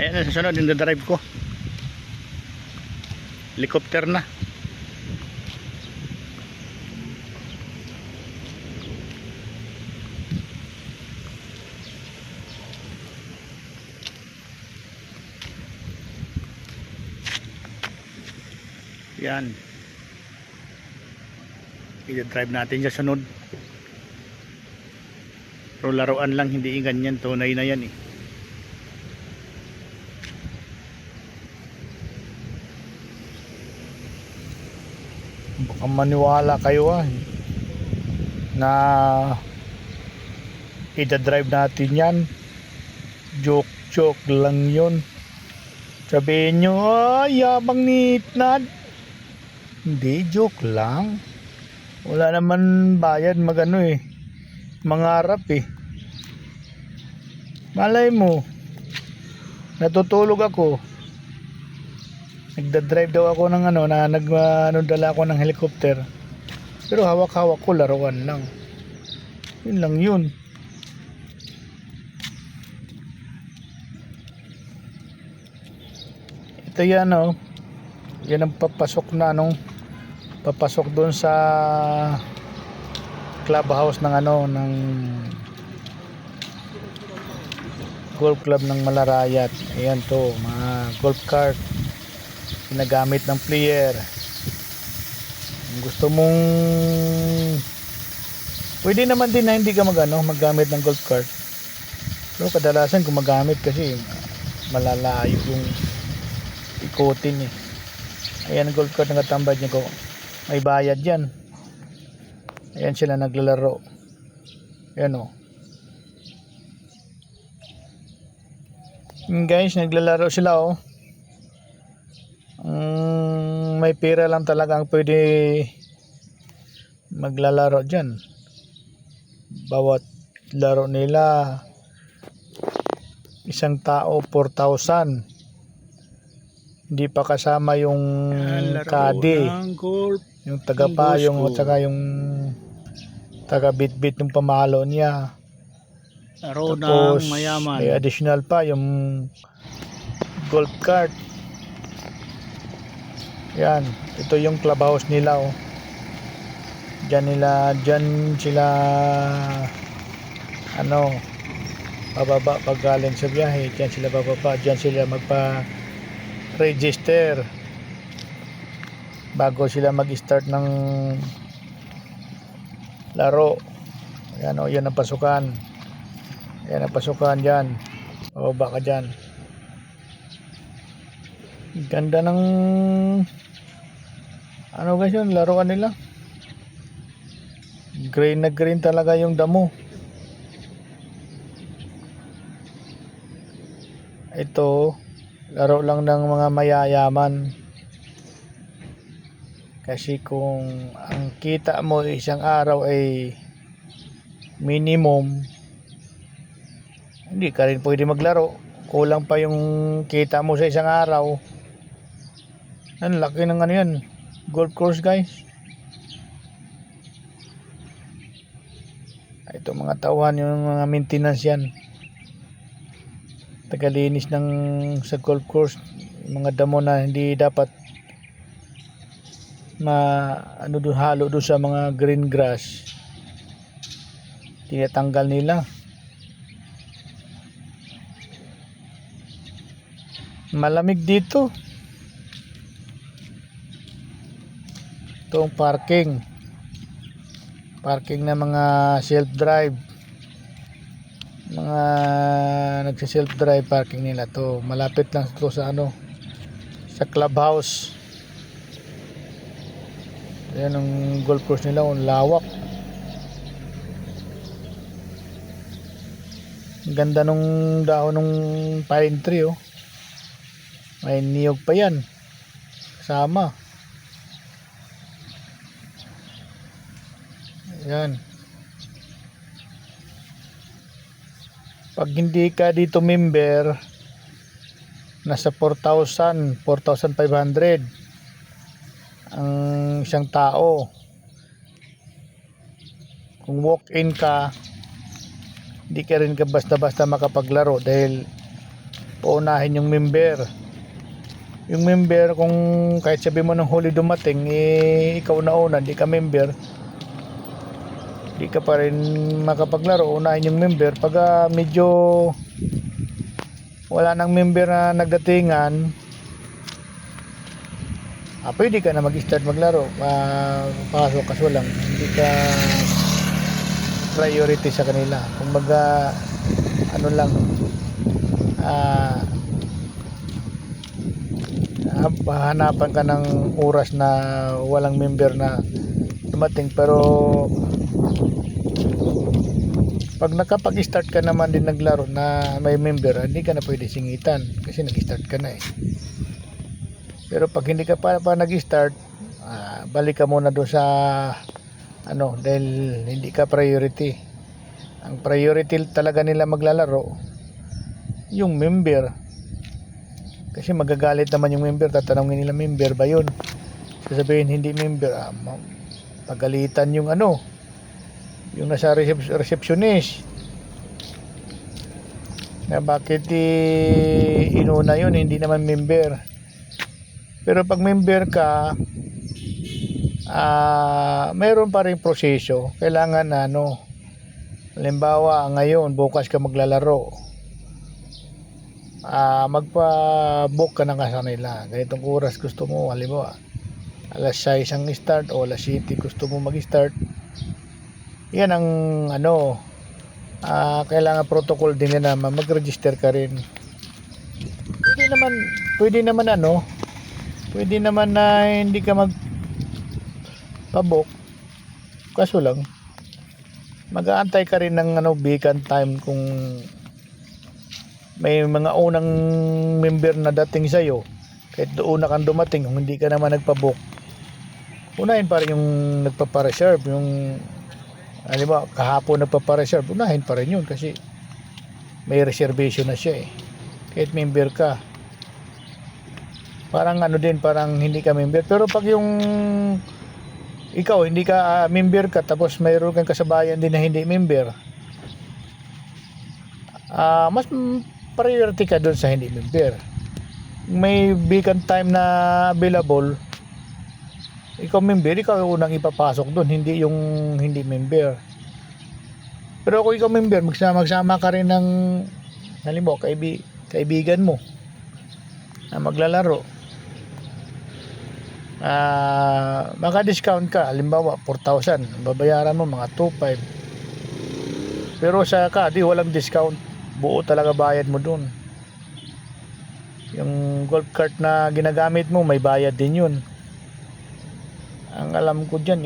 Ayan na, susunod yung drive ko. Helicopter na. Yan. I-drive natin sa sunod. Pero laruan lang, hindi ganyan. Tunay na yan eh. Baka maniwala kayo na i-drive natin yan. Joke lang yun. Sabihin nyo, yabang ni Itnad. Hindi, joke lang. Wala naman bayad magano mangarap malay mo natutulog ako, nagda-drive daw ako ng dala ako ng helicopter, pero hawak-hawak ko, laruan lang. Yun lang yun. Ito yan yan ang papasok na papasok doon sa clubhouse ng ng golf club ng Malarayat. Ayan to, mga golf cart ginagamit ng player. Kung gusto mong, pwede naman din na hindi ka maggamit ng golf cart, pero kadalasan gumagamit kasi malalayo yung ikutin Ayan, golf cart na katambad niya ko. May bayad yan. Ayan sila naglalaro. Ayan guys, naglalaro sila may pera lang talagang pwede maglalaro dyan. Bawat laro nila, isang tao 4,000. Hindi pa kasama yung kadi, yung tagapayong at saka yung taga-bit-bit ng pamalo niya. Tapos may additional pa yung golf cart. Yan, ito yung clubhouse nila Diyan sila bababa pag galing sa biyahe. Diyan sila bababa, diyan sila magpa-register bago sila mag-start ng laro. Yan yan ang pasukan. Yan ang pasukan dyan. Bababa ka dyan. Ganda ng guys yun, laruan nila. Green na green talaga yung damo. Ito, laro lang ng mga mayayaman. Kasi kung ang kita mo isang araw ay minimum, hindi ka rin pwede maglaro. Kulang pa yung kita mo sa isang araw. Ang laki ng yan, golf course guys. Ito mga tauhan, yung mga maintenance yan, tagalinis sa golf course. Yung mga damo na hindi dapat halo doon sa mga green grass, tinatanggal nila. Malamig dito. Itong parking na mga self-drive, mga nagsi-self-drive parking nila to. Malapit lang to sa sa clubhouse. Ayan ang golf course nila, lawak. Ang ganda nung dahon ng pine tree may niyog pa yan kasama. Ayan. Pag hindi ka dito member, nasa 4,500 ang isang tao. Kung walk-in ka, hindi ka rin basta-basta makapaglaro dahil paunahin yung member. Yung member, kung kahit sabi mo ng huli dumating, ikaw na una, di ka member, di ka pa rin makapaglaro. Unahin yung member. Pag medyo wala nang member na nagdatingan, pwede ka na mag-start maglaro. Pasok kaso lang, hindi ka priority sa kanila. Kumbaga, ano lang, hanapan ka ng oras na walang member na dumating. Pero pag nakapag-start ka naman din naglaro na may member, hindi ka na pwede singitan kasi nag-start ka na eh. Pero pag hindi ka pa nag-start, balik ka muna doon sa dahil hindi ka priority. Ang priority talaga nila maglalaro yung member. Kasi magagalit naman yung member, tatanungin nila, member ba yun? Sasabihin hindi member, pagalitan yung yung nasa receptionist na bakit inuna yun, hindi naman member. Pero pag member ka, mayroon pa rin proseso. Kailangan halimbawa ngayon, bukas ka maglalaro, magpa-book ka na sa kanila. Ganitong oras gusto mo, halimbawa alas 6 ang start o alas 7 gusto mo mag-start. Yan ang kailangan protocol din na mag-register ka rin. Pwede naman na hindi ka magpa-book. Kaso lang mag-aantay ka rin ng vacant time. Kung may mga unang member na dating sa'yo, kahit doon na kang dumating, kung hindi ka naman nagpa-book, unahin pa rin yung nagpapa-reserve. Yung halimbawa kahapon nagpapa-reserve, unahin pa rin yun kasi may reservation na siya eh. Kahit member ka, parang parang hindi ka member. Pero pag yung ikaw hindi ka member ka, tapos mayroon kang kasabayan din na hindi member, mas priority ka doon sa hindi member. May vacant time na available, ikaw member, ikaw yung unang ipapasok doon, hindi yung hindi member. Pero kung ikaw member, magsama ka rin ng halimbawa kaibigan mo na maglalaro, maka-discount ka. Halimbawa 4,000, babayaran mo mga 2,500. Pero sa kadi walang discount, buo talaga bayad mo dun. Yung golf cart na ginagamit mo, may bayad din yun. Ang alam ko dyan